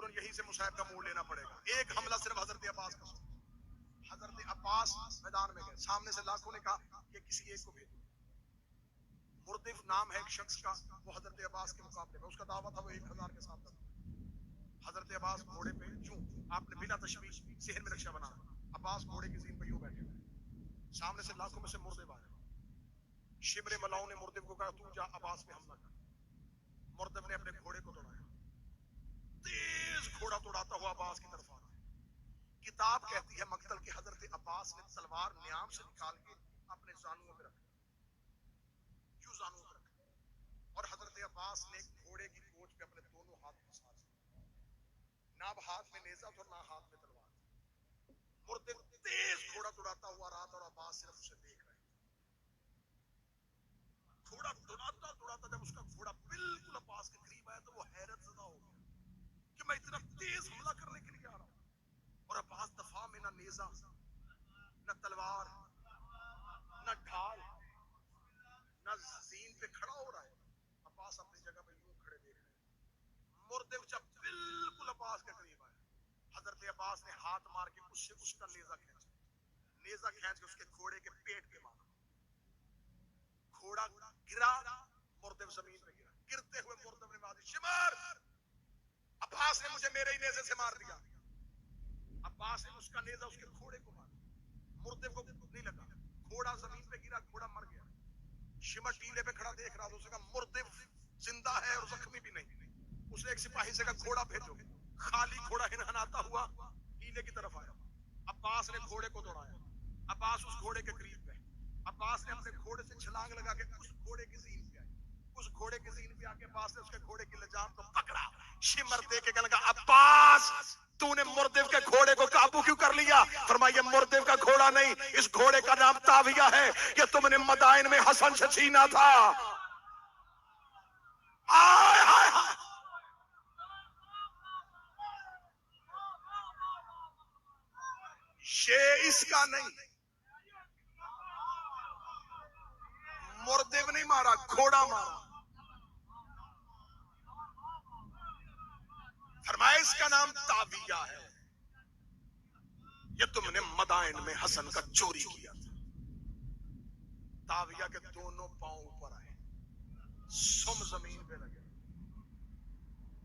یقیناً یہی سے مصعب کا موڑ لینا پڑے گا. ایک حملہ صرف حضرت عباس کا. حضرت عباس میدان میں گئے, سامنے سے لاکھوں نے کہا کہ کسی ایک کو بھیجو. مردف نام ہے ایک شخص کا, وہ حضرت عباس کے مقابلے میں, اس کا دعویٰ تھا وہ 1000 کے ساتھ تھا. حضرت عباس گھوڑے پہ چوں آپ نے بلا تشویش صحن میں نقشہ بنا, عباس گھوڑے کی زین پہ یوں بیٹھے, سامنے سے لاکھوں میں سے مردف آئے. شبر ملاؤں نے مردف کو کہا تو جا عباس پہ حملہ کر. مردف نے اپنے گھوڑے کو دوڑایا, تیز گھوڑا دوڑاتا ہوا عباس کی طرف آ رہا ہے. کتاب کہتی ہے مقتل کے حضرت عباس نے تلوار نیام سے نکال کے اپنے زانوؤں پہ رکھا, یوں زانوؤں پہ رکھا, اور حضرت عباس نے گھوڑے کی کوچ پہ اپنے دونوں ہاتھ پسار دیے. نہ اب ہاتھ میں نیزہ تھا اور نہ ہاتھ میں تلوار تھی. مردف تیز گھوڑا دوڑاتا ہوا رات, اور عباس صرف اسے دیکھ رہے. گھوڑا دوڑاتا دوڑاتا جب اس کا گھوڑا بالکل عباس کے قریب آیا تو وہ حیرت زدہ ہو گیا کہ میں اتنا تیز حملہ کرنے کے لیے آ رہا ہوں, اور عباس دفاع میں نہ نیزہ نہ تلوار نہ ڈھال نہ زین پہ کھڑا ہو رہا ہے. عباس اپنی جگہ پہ یوں کھڑے دیکھ رہے ہیں. مردف جب بالکل عباس کے قریب آیا, حضرت عباس نے ہاتھ مار کے اس سے اس کا نیزہ کھینچا, نیزہ کھینچ کے اس کے گھوڑے کے پیٹ پہ مارا. گھوڑا گرا, مردف زمین پہ گرا. گرتے ہوئے مردف نے بات شمار, عباس نے مجھے میرے ہی نیزے سے مار دیا. عباس نے اس کا نیزہ اس کے گھوڑے کو مارا. مردف کو نہیں لگا, گھوڑا زمین پہ گرا, گھوڑا مر گیا. شمر ٹیلے پہ کھڑا دیکھ رہا تھا, اس نے کہا مردف زندہ ہے اور زخمی بھی نہیں. اس نے ایک سپاہی سے کہا گھوڑا بھیجو. خالی گھوڑا ہنہناتا ہوا ٹیلے کی طرف آیا. عباس نے گھوڑے کو دوڑایا, عباس اس گھوڑے کے قریب گئے. عباس نے اپنے گھوڑے سے چھلانگ لگا کے اس گھوڑے کی زین پہ آئے. اس گھوڑے کی زین پہ آ کے عباس نے اس کے گھوڑے کی لجام کو پکڑا. شمر دے کے کہنے لگا عباس تو نے مردف کے گھوڑے کو قابو کیوں کر لیا؟ فرمایا یہ مردف کا گھوڑا نہیں, اس گھوڑے کا نام تاویہ ہے, یہ تم نے مدائن میں حسن سے چھینا تھا. آئے ہائے ہائے, یہ اس کا نہیں. مردف نہیں مارا, گھوڑا مارا. فرمایا اس کا نام تاویہ ہے, یہ تم نے مدائن میں حسن کا چوری کیا تھا. تاویہ کے دونوں پاؤں اوپر آئے, سم زمین پہ لگے.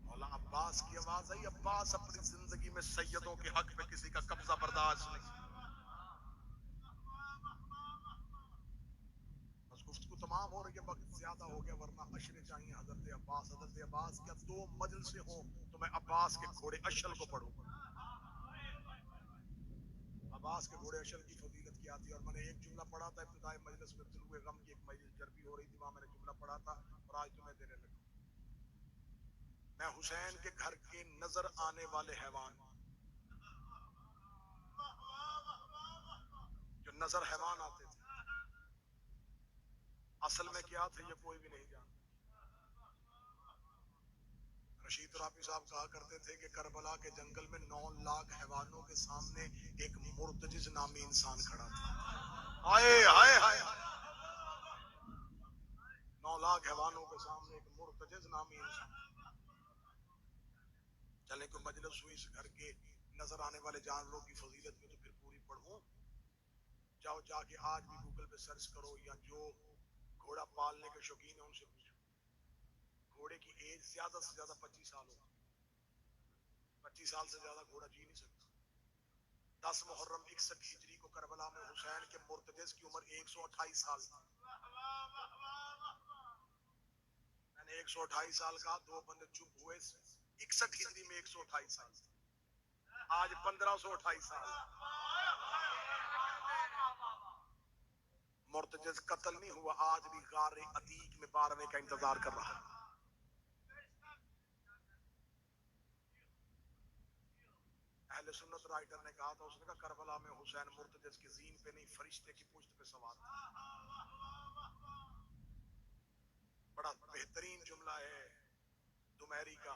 مولا عباس کی آواز آئی, عباس اپنی زندگی میں سیدوں کے حق پہ کسی کا قبضہ برداشت نہیں. بس گفتگو تمام ہو رہی ہے, وقت زیادہ ہو گیا, ورنہ اشرے چاہیے حضرت عباس. حضرت عباس کیا 2 مجلسیں ہوں تو میں عباس کے گھوڑے اشل کو پڑھوں. عباس کے گھوڑے اشل کی فضیلت کیا تھی, اور میں نے ایک جملہ پڑھا تھا ابتدائی مجلس میں, طلوع غم کی ایک مجلس جربی ہو رہی تھی, وہاں میں نے جملہ پڑھا تھا اور آج تمہیں دینے لگا. میں حسین کے گھر کے نظر آنے والے حیوان, جو نظر حیوان آتے تھے, اصل میں کیا تھے یہ کوئی بھی نہیں جانتا. رشید رافی صاحب کہا کرتے تھے کہ کربلا کے جنگل میں 9 لاکھ حیوانوں کے سامنے ایک مرتجز نامی انسان کھڑا تھا. ہائے ہائے ہائے, 9 لاکھ حیوانوں کے سامنے ایک مرتجز نامی انسان. چلے کوئی مجلس ہوئی اس گھر کے نظر آنے والے جانوروں کی فضیلت میں, تو پھر پوری پڑھوں. جاؤ جا کے آج بھی گوگل پہ سرچ کرو, یا جو گھوڑا پالنے کے شوقین ہیں ان سے پوچھو. گھوڑے کی ایج زیادہ سے زیادہ 25 سال ہو, 25 سال سے زیادہ گھوڑا جی نہیں سکتا. 10 محرم 61 ہجری کو کربلا میں حسین کے مرتجز کی عمر 128 سال تھی. میں نے 128 سال کہا, 2 بندے چپ ہوئے. 61 ہجری میں 128 سال, آج 1528 سال. مرتجز قتل نہیں ہوا, آج بھی غار عتیق میں 12ویں کا انتظار کر رہا ہے. اہل سنت رائٹر نے کہا تھا, اس نے کہا کربلا میں حسین مرتجز کی زین پہ نہیں فرشتے کی پشت پہ سوار تھا. بڑا بہترین جملہ ہے دمیری کا,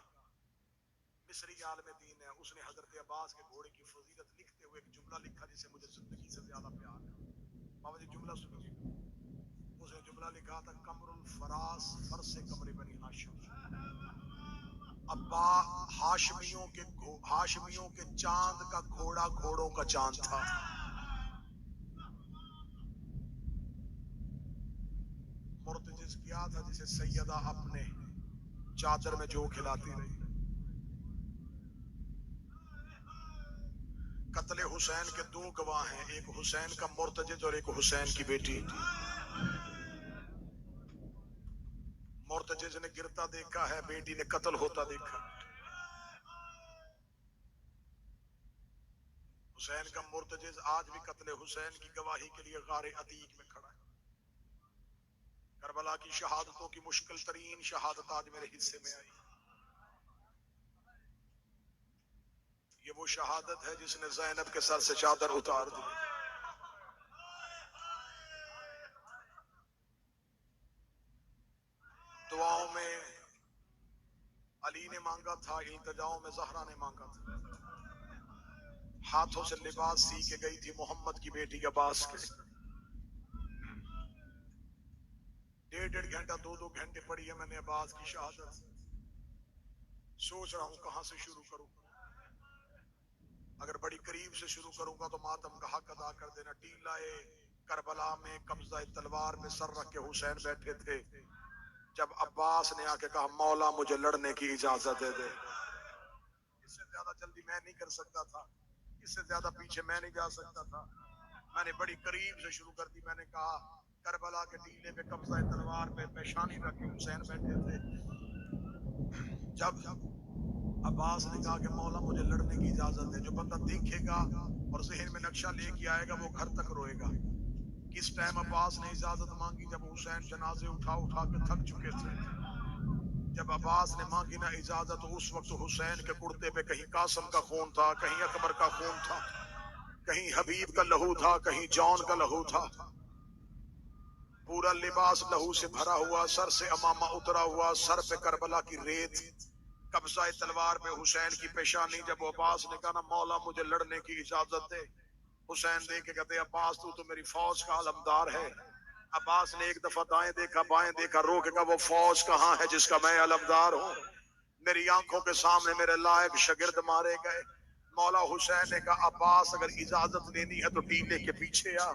مصری عالم دین ہے, اس نے حضرت عباس کے گھوڑے کی فضیلت لکھتے ہوئے ایک جملہ لکھا جسے مجھے زندگی سے زیادہ پیار ہے. بابا جی جملہ سنو. اس نے جملہ لکھا تھا, قمر الفراس فرس قمر بنی ہاشم. ابا ہاشمیوں کے چاند کا گھوڑا گھوڑوں کا چاند تھا. مرتجز کیا تھا جسے سیدہ اپنے چادر میں جو کھلاتی رہی. قتل حسین کے دو گواہ ہیں، ایک حسین کا مرتجز اور ایک حسین کی بیٹی. مرتجز نے گرتا دیکھا ہے، بیٹی نے قتل ہوتا دیکھا. حسین کا مرتجز آج بھی قتل حسین کی گواہی کے لیے غار عتیق میں کھڑا ہے. کربلا کی شہادتوں کی مشکل ترین شہادت آج میرے حصے میں آئی. یہ وہ شہادت ہے جس نے زینب کے سر سے چادر اتار دی. دعاؤں میں علی نے مانگا تھا، التجاؤں میں زہرا نے مانگا تھا. ہاتھوں سے لباس سی کے گئی تھی محمد کی بیٹی عباس کے. 1.5 گھنٹہ 2 گھنٹے پڑھی ہے میں نے عباس کی شہادت. سوچ رہا ہوں کہاں سے شروع کروں. اگر بڑی قریب سے شروع کروں گا تو ماتم کا حق ادا کر دینا. ٹیلہ کربلا میں قبضہ تلوار میں سر رکھ کے حسین بیٹھے تھے. جب عباس نے آ کے کہا مولا مجھے لڑنے کی اجازت دے دے. اس سے زیادہ جلدی میں نہیں کر سکتا تھا، اس سے زیادہ پیچھے میں نہیں جا سکتا تھا. میں نے بڑی قریب سے شروع کر دی. میں نے کہا کربلا کے ٹیلے پہ قبضہ تلوار پہ پیشانی رکھ کے حسین بیٹھے تھے. جب عباس نے کہا کہ مولا مجھے لڑنے کی اجازت دے. جو بندہ دیکھے گا اور ذہن میں نقشہ لے کے آئے گا وہ گھر تک روئے گا. کس ٹائم عباس نے اجازت مانگی؟ جب حسین جنازے اٹھا کے تھک چکے تھے. جب عباس نے مانگی نا اجازت، اس وقت حسین کے کرتے پہ کہیں قاسم کا خون تھا، کہیں اکبر کا خون تھا، کہیں حبیب کا لہو تھا، کہیں جان کا لہو تھا. پورا لباس لہو سے بھرا ہوا، سر سے امامہ اترا ہوا، سر پہ کربلا کی ریت، قبضہ تلوار پہ حسین کی پیشانی. جب عباس نے کہا نا مولا مجھے لڑنے کی اجازت دے، حسین دیکھ کے کہتے عباس تو میری فوج کا علمدار ہے. عباس نے ایک دفعہ دائیں دیکھا بائیں دیکھا، رو کے کہا وہ فوج کہاں ہے جس کا میں علمدار ہوں؟ میری آنکھوں کے سامنے میرے لائق شاگرد مارے گئے. مولا حسین نے کہا عباس اگر اجازت لینی ہے تو ٹیلے کے پیچھے آ.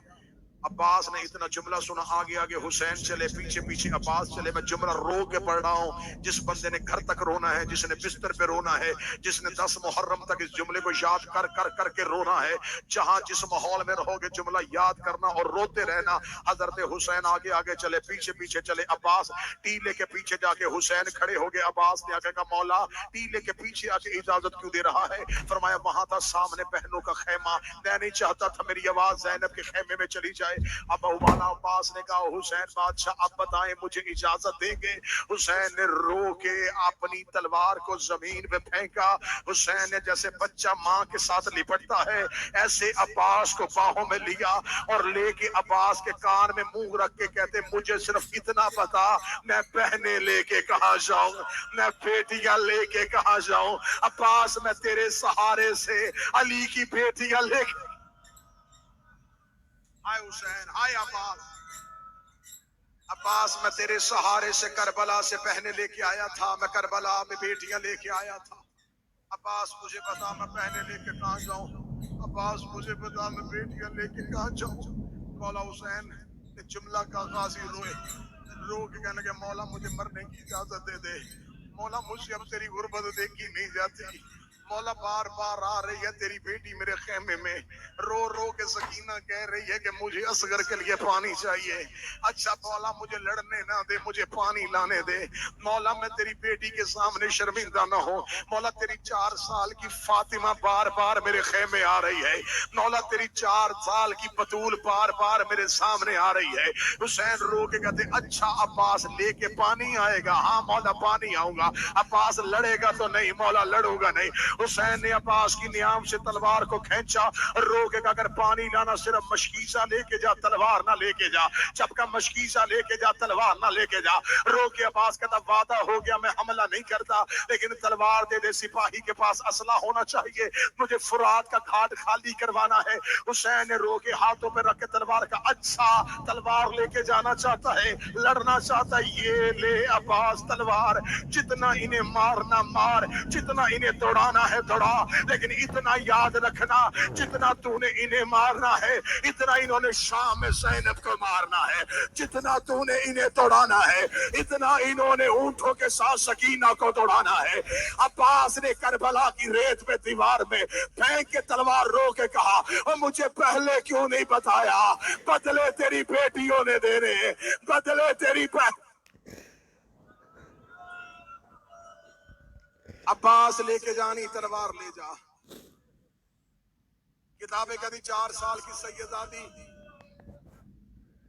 عباس نے اتنا جملہ سنا، آگے آگے حسین چلے، پیچھے پیچھے عباس چلے. میں جملہ رو کے پڑھ رہا ہوں. جس بندے نے گھر تک رونا ہے، جس نے بستر پہ رونا ہے، جس نے 10 محرم تک اس جملے کو یاد کر کر کر کے رونا ہے، جہاں جس ماحول میں رہو گے جملہ یاد کرنا اور روتے رہنا. حضرت حسین آگے آگے چلے، پیچھے پیچھے چلے. عباس ٹیلے کے پیچھے جا کے حسین کھڑے ہو گئے. عباس نے آگے کہا مولا ٹیلے کے پیچھے آ کے اجازت کیوں دے رہا ہے؟ فرمایا وہاں تھا سامنے بہنوں کا خیمہ، میں نہیں چاہتا تھا میری آواز زینب کے خیمے میں چلی جائے. اب والا عباس نے کہا حسین بادشاہ اب بتائیں مجھے اجازت دیں گے؟ حسین نے رو کے اپنی تلوار کو زمین پہ پھینکا. حسین نے جیسے بچہ ماں کے ساتھ لپٹتا ہے ایسے عباس کو باہوں میں لیا اور لے کے عباس کے کان میں منہ رکھ کے کہتے مجھے صرف اتنا پتا، میں بہنیں لے کے کہاں جاؤں، میں بیٹیاں لے کے کہاں جاؤں. عباس میں تیرے سہارے سے علی کی بیٹیاں لے کے. ہائے حسین، ہائے عباس. عباس میں تیرے سہارے سے کربلا سے بہنیں لے کے آیا تھا، میں کربلا میں بیٹیاں لے کے آیا تھا. عباس مجھے بتا میں بہنیں لے کے کہاں جاؤں؟ عباس مجھے بتا میں بیٹیاں لے کے کہاں جاؤں؟ مولا حسین نے جملہ کا غازی روئے، رو کے کہنے لگے مولا مجھے مرنے کی اجازت دے دے. مولا مجھ سے اب تیری غربت دیکھی نہیں جاتی. مولا بار بار آ رہی ہے تیری بیٹی میرے خیمے میں، رو رو کے سکینہ کہہ رہی ہے کہ مجھے اصغر کے لیے پانی چاہیے. اچھا مولا مجھے لڑنے نہ دے، مجھے پانی لانے دے. مولا میں تیری بیٹی کے سامنے شرمندہ نہ ہوں. مولا تیری 4 سال کی فاطمہ بار بار میرے خیمے آ رہی ہے. مولا تیری 4 سال کی بطول بار بار میرے سامنے آ رہی ہے. حسین رو کے کہتے اچھا عباس لے کے پانی آئے گا؟ ہاں مولا پانی آؤں گا. عباس لڑے گا تو نہیں؟ مولا لڑوں گا نہیں. حسین نے عباس کی نیام سے تلوار کو کھینچا، روکے کہ اگر پانی لانا صرف مشکیزہ لے کے جا، تلوار نہ لے کے جا، جب کا مشکیزہ لے کے جا تلوار نہ لے کے جا۔ روکے عباس کہتا وعدہ ہو گیا میں حملہ نہیں کرتا، لیکن تلوار دے دے، سپاہی کے پاس اسلحہ ہونا چاہیے، مجھے فرات کا گھاٹ خالی کروانا ہے۔ حسین نے روکے ہاتھوں پہ رکھ کے تلوار کا، اچھا تلوار لے کے جانا چاہتا ہے، لڑنا چاہتا ہے، یہ لے عباس تلوار، جتنا انہیں مارنا مار، جتنا انہیں دوڑانا ہے دوڑا، لیکن اتنا یاد رکھنا جتنا تو نے انہیں مارنا ہے اتنا انہوں نے شام میں زینب کو مارنا ہے، جتنا تو نے انہیں دوڑانا ہے اتنا انہوں نے اونٹوں کے ساتھ سکینہ کو دوڑانا ہے۔ عباس نے کربلا کی ریت پہ دیوار میں پھینک کے تلوار رو کے کہا، اور مجھے پہلے کیوں نہیں بتایا، بدلے تیری بیٹیوں نے دینے، بدلے تیری عباس لے کے جانی تلوار لے جا۔ کتابیں کہتی 4 سال کی سیدادی،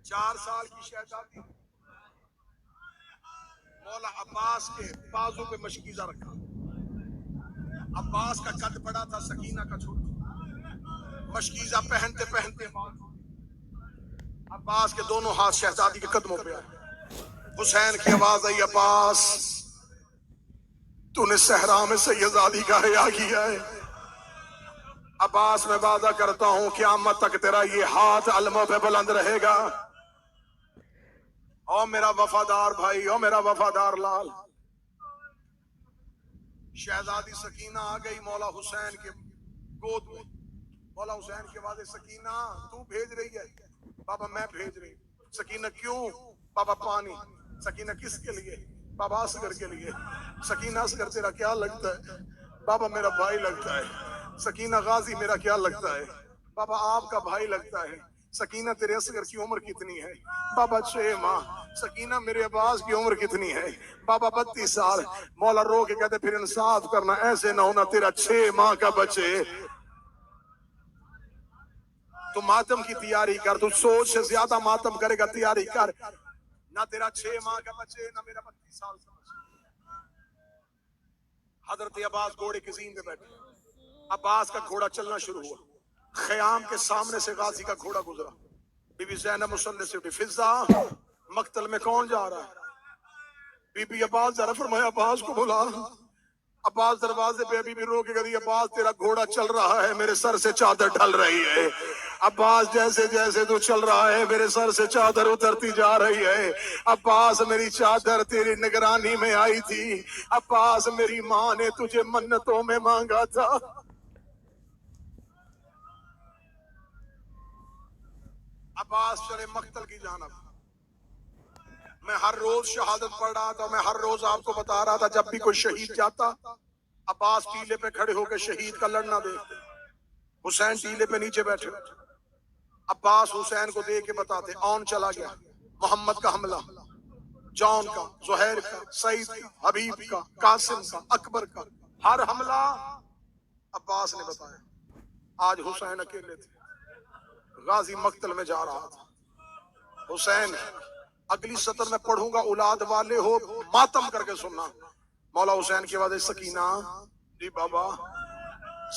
4 سال کی شہزادی، مولا عباس کے بازو پہ مشکیزہ رکھا۔ عباس کا قد بڑا تھا، سکینہ کا چھوٹا، مشکیزہ پہنتے پہنتے عباس کے دونوں ہاتھ شہزادی کے قدموں پہ آئے۔ حسین کی آواز آئی، عباس تو نے صحرا میں سیدادی کا حیا کیا ہے۔ عباس میں وعدہ کرتا ہوں قیامت تک تیرا یہ ہاتھ علموں پہ بلند رہے گا۔ او میرا وفادار بھائی، او میرا وفادار لال۔ شہزادی سکینہ آ گئی مولا حسین کے گود میں۔ مولا حسین کی آواز، سکینہ تو بھیج رہی ہے؟ بابا میں بھیج رہی ہوں۔ سکینہ کیوں؟ بابا پانی۔ سکینہ کس کے لیے؟ بابا اصغر کے لیے۔ سکینہ اصغر تیرا کیا لگتا ہے؟ بابا میرا بھائی لگتا ہے۔ سکینہ غازی میرا کیا لگتا ہے؟ بابا آپ کا بھائی لگتا ہے۔ سکینہ تیرے اصغر کی عمر کتنی ہے؟ بابا 6 ماہ۔ سکینہ میرے عباس کی عمر کتنی ہے؟ بابا 32 سال۔ مولا رو کے کہتے پھر انصاف کرنا، ایسے نہ ہونا تیرا 6 ماہ کا بچے۔ تو ماتم کی تیاری کر، تو سوچ سے زیادہ ماتم کرے گا، تیاری کر، نہ تیرا 6 ماہ کا بچے نہ میرا 32 سال کا بچے۔ حضرت عباس گھوڑے کی زین پہ بیٹھے، عباس کا گھوڑا چلنا شروع ہوا، خیام کے سامنے سے غازی کا گھوڑا گزرا۔ بی بی زینب مصلی سے اٹھی، فضا مقتل میں کون جا رہا ہے؟ بی بی عباس ذرا فرمایا عباس کو بلا۔ عباس دروازے پہ بی بی رو کے کہتی، عباس تیرا گھوڑا چل رہا ہے، میرے سر سے چادر ڈھل رہی ہے۔ عباس جیسے جیسے تو چل رہا ہے میرے سر سے چادر اترتی جا رہی ہے۔ عباس میری چادر تیری نگرانی میں آئی تھی، عباس میری ماں نے تجھے منتوں میں مانگا تھا۔ عباس چلے مقتل کی جانب۔ میں ہر روز شہادت پڑھ رہا تھا، میں ہر روز آپ کو بتا رہا تھا جب بھی کوئی شہید جاتا عباس ٹیلے پہ کھڑے ہو کے شہید کا لڑنا دیکھتے۔ حسین ٹیلے پہ نیچے بیٹھے، عباس حسین کو دیکھ کے بتاتے اون چلا گیا، محمد کا حملہ، جون کا، زہیر کا، سعید کا، حبیب کا، قاسم کا، اکبر کا، ہر حملہ عباس نے بتایا۔ آج حسین اکیلے تھے، غازی مقتل میں جا رہا تھا۔ حسین اگلی سطر میں پڑھوں گا، اولاد والے ہو ماتم کر کے سننا۔ مولا حسین کی آواز، سکینہ جی بابا۔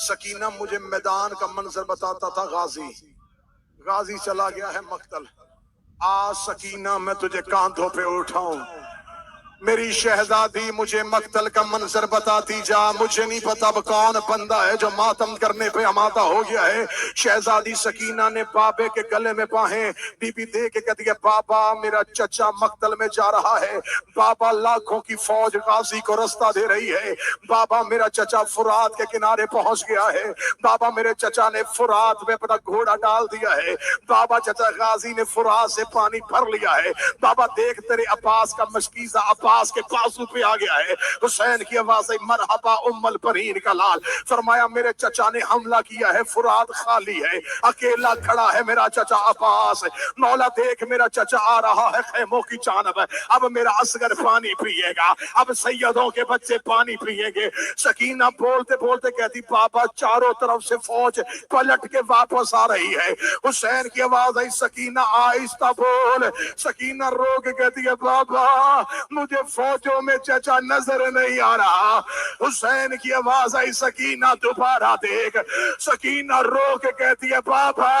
سکینہ مجھے میدان کا منظر بتاتا تھا، غازی چلا گیا ہے مقتل، آج سکینہ میں تجھے کاندھوں پہ اٹھاؤں، میری شہزادی مجھے مقتل کا منظر بتاتی جا۔ مجھے نہیں پتا اب کون بندہ ہے جو ماتم کرنے پہ آمادہ ہو گیا ہے۔ شہزادی سکینہ نے بابے کے گلے میں باہیں بی بی دے کے کہتی ہے، بابا میرا چچا مقتل میں جا رہا ہے، بابا لاکھوں کی فوج غازی کو رستہ دے رہی ہے، بابا میرا چچا فرات کے کنارے پہنچ گیا ہے، بابا میرے چچا نے فرات میں اپنا گھوڑا ڈال دیا ہے، بابا چچا غازی نے فرات سے پانی بھر لیا ہے، بابا دیکھ تیرے عباس کا مشکیزہ عباس کے بازو پہ آ گیا ہے۔ حسین کی آواز آئی، مرحبا ام البرین کا لال۔ فرمایا میرے چچا نے حملہ کیا ہے، فرات خالی ہے، اکیلا کھڑا ہے میرا چچا عباس۔ مولا دیکھ میرا چچا آ رہا ہے خیموں کی جانب، اب میرا اصغر پانی پیے گا، اب سیدوں کے بچے پانی پیئیں گے۔ سکینہ بولتے بولتے کہتی، بابا چاروں طرف سے فوج پلٹ کے واپس آ رہی ہے۔ حسین کی آواز آئی، سکینہ آہستہ بول۔ سکینہ رو کے کہتی ہے، بابا مجھے کہ فوجوں میں چچا نظر نہیں آ رہا. حسین کی آواز آئی سکینہ دوبارہ دیکھ. سکینہ رو کے کہتی ہے بابا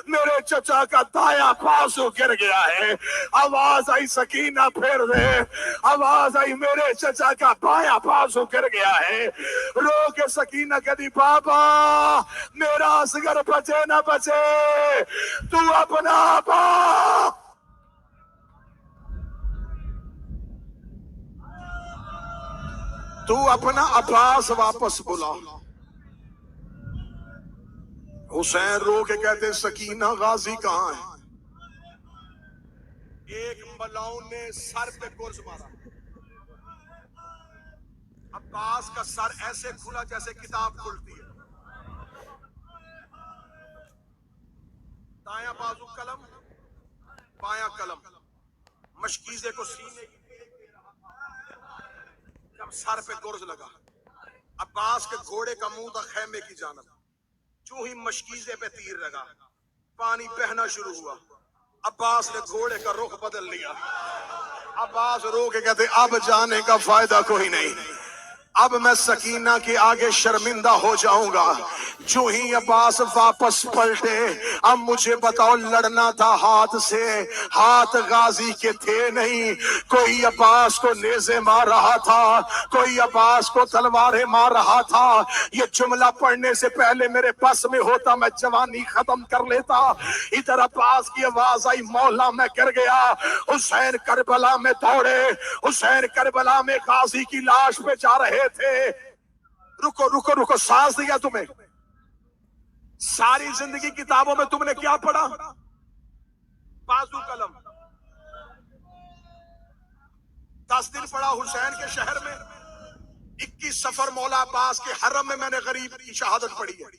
میرے چچا کا دایاں بازو گر گیا ہے. آواز آئی سکینہ پھر دے. آواز آئی میرے چچا کا بایاں بازو گر گیا ہے. رو کے سکینہ کہتی بابا میرا اصغر بچے نہ بچے تو اپنا باپ تو اپنا عباس واپس بلا. حسین رو کے کہتے سکینہ غازی کہاں ہے؟ ایک ملاؤن نے سر پہ گرز مارا. عباس کا سر ایسے کھلا جیسے کتاب کھلتی ہے. دایاں بازو قلم بایاں قلم مشکیزے کو سینے کی جب سر پہ گرز لگا. عباس کے گھوڑے کا منہ تھا خیمے کی جانب. جو ہی مشکیزے پہ تیر لگا پانی بہنا شروع ہوا. عباس نے گھوڑے کا رخ بدل لیا. عباس رو کے کہتے اب جانے کا فائدہ کوئی نہیں. اب میں سکینہ کے آگے شرمندہ ہو جاؤں گا. جو ہی عباس واپس پلٹے اب مجھے بتاؤ لڑنا تھا ہاتھ سے. ہاتھ غازی کے تھے نہیں. کوئی عباس کو نیزے مار رہا تھا کوئی عباس کو تلواریں مار رہا تھا. یہ جملہ پڑھنے سے پہلے میرے بس میں ہوتا میں جوانی ختم کر لیتا. ادھر عباس کی آواز آئی مولا میں گر گیا. حسین کربلا میں دوڑے. حسین کربلا میں غازی کی لاش پہ جا رہے تھے. رکو رکو رکو سانس دیا تمہیں. ساری زندگی کتابوں میں تم نے کیا پڑھا؟ بازو قلم. 10 دن پڑھا حسین کے شہر میں. 21 سفر مولا عباس کے حرم میں میں نے غریب کی شہادت پڑھی ہے.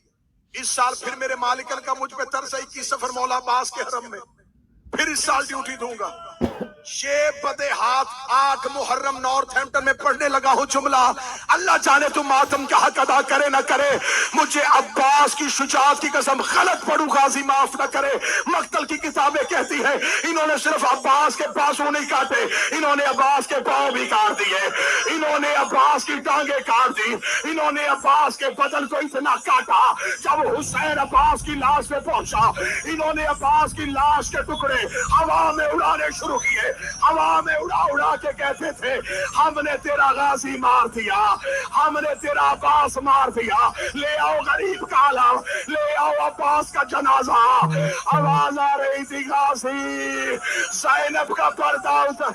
اس سال پھر میرے مالکن کا مجھ پہ ترس ہے. 21 سفر مولا عباس کے حرم میں پھر اس سال ڈیوٹی دوں گا. یہ بدے ہاتھ 8 محرم نارتھ ہیمپٹن میں پڑھنے لگا ہوں جملہ. اللہ جانے تو ماتم کا حق ادا کرے نہ کرے. مجھے عباس کی شجاعت کی قسم غلط پڑھوں غازی معاف نہ کرے. مقتل کی کتابیں کہتی ہیں انہوں نے صرف عباس کے بازو نہیں کاٹے انہوں نے عباس کے پاؤں بھی کاٹ دیے. انہوں نے عباس کی ٹانگیں کاٹ دی. انہوں نے عباس کے بدن کو اتنا کاٹا جب حسین عباس کی لاش پہ پہنچا انہوں نے عباس کی لاش کے ٹکڑے ہوا میں اڑانے شروع کیے. ہوا میں اڑا اڑا کے کہتے تھے ہم نے تیرا غازی مار دیا ہم نے تیرا عباس مار دیا. لے آؤ غریب کا علم لے آؤ عباس کا جنازہ. آواز آ رہی تھی غازی زینب کا پردہ اتر